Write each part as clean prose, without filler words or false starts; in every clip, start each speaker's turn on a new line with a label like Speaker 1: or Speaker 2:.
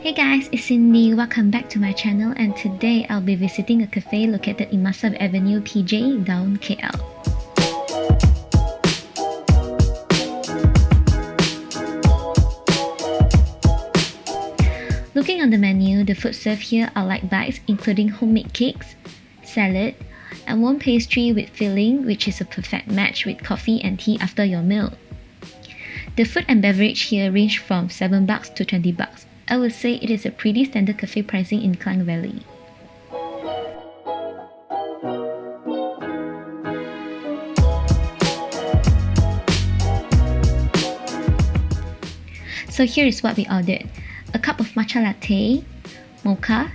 Speaker 1: Hey guys, it's Cindy. Welcome back to my channel, and today I'll be visiting a cafe located in Masab Avenue, PJ, DAUN, KL. Looking on the menu, the food served here are like bites including homemade cakes, salad, and warm pastry with filling, which is a perfect match with coffee and tea after your meal. The food and beverage here range from $7 to $20. I would say it is a pretty standard cafe pricing in Klang Valley. So here is what we ordered: a cup of matcha latte, mocha,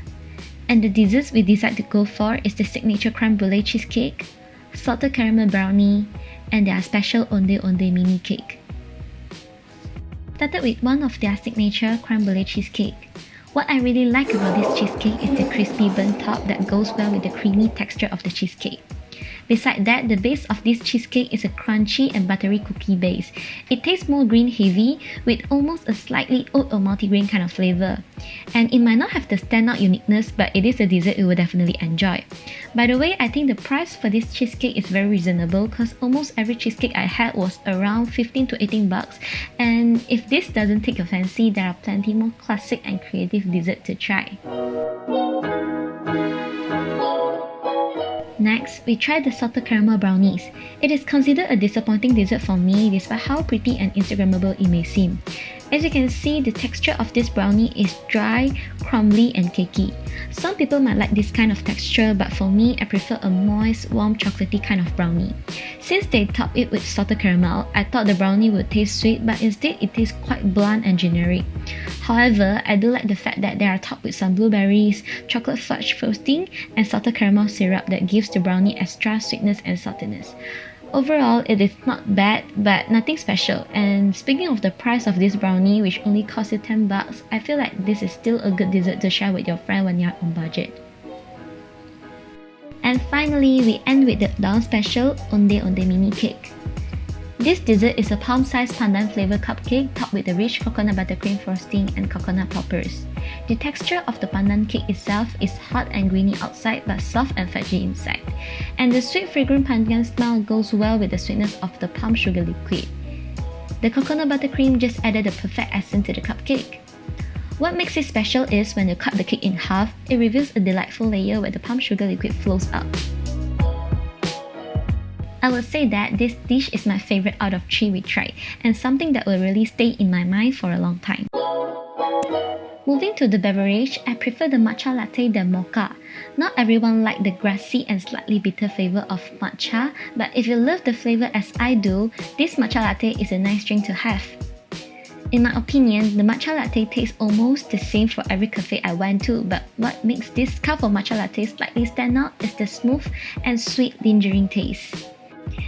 Speaker 1: and the desserts we decided to go for is the signature creme brulee cheesecake, salted caramel brownie, and their special onde onde mini cake. Started with one of their signature creme brulee cheesecake. What I really like about this cheesecake is the crispy burnt top that goes well with the creamy texture of the cheesecake. Besides that, the base of this cheesecake is a crunchy and buttery cookie base. It tastes more green heavy with almost a slightly oat or multigrain kind of flavor. And it might not have the standout uniqueness, but it is a dessert you will definitely enjoy. By the way, I think the price for this cheesecake is very reasonable because almost every cheesecake I had was around 15 to 18 bucks. And if this doesn't take your fancy, there are plenty more classic and creative desserts to try. Next, we tried the salted caramel brownies. It is considered a disappointing dessert for me despite how pretty and Instagrammable it may seem. As you can see, the texture of this brownie is dry, crumbly, and cakey. Some people might like this kind of texture, but for me, I prefer a moist, warm, chocolatey kind of brownie. Since they topped it with salted caramel, I thought the brownie would taste sweet, but instead it tastes quite blunt and generic. However, I do like the fact that they are topped with some blueberries, chocolate fudge frosting, and salted caramel syrup that gives the brownie extra sweetness and saltiness. Overall, it is not bad, but nothing special. And speaking of the price of this brownie, which only cost you 10 bucks, I feel like this is still a good dessert to share with your friend when you're on budget. And finally, we end with the DAUN special Onde Onde Mini Cake. This dessert is a palm-sized pandan flavor cupcake topped with a rich coconut buttercream frosting and coconut poppers. The texture of the pandan cake itself is hot and greeny outside but soft and fudgy inside. And the sweet fragrant pandan smell goes well with the sweetness of the palm sugar liquid. The coconut buttercream just added a perfect accent to the cupcake. What makes it special is when you cut the cake in half, it reveals a delightful layer where the palm sugar liquid flows out. I would say that this dish is my favorite out of 3 we tried, and something that will really stay in my mind for a long time. Moving to the beverage, I prefer the matcha latte than mocha. Not everyone likes the grassy and slightly bitter flavor of matcha, but if you love the flavor as I do, this matcha latte is a nice drink to have. In my opinion, the matcha latte tastes almost the same for every cafe I went to, but what makes this cup of matcha latte slightly stand out is the smooth and sweet lingering taste.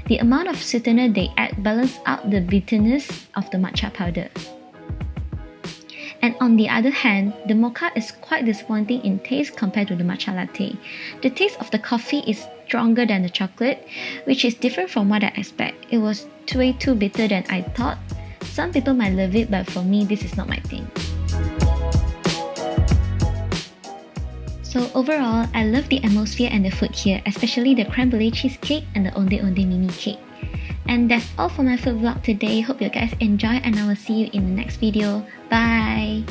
Speaker 1: The amount of sweetener they add balances out the bitterness of the matcha powder. And on the other hand, the mocha is quite disappointing in taste compared to the matcha latte. The taste of the coffee is stronger than the chocolate, which is different from what I expect. It was way too bitter than I thought. Some people might love it, but for me, this is not my thing. So overall, I love the atmosphere and the food here, especially the creme brulee cheesecake and the onde onde mini cake. And that's all for my food vlog today. Hope you guys enjoy, and I will see you in the next video. Bye!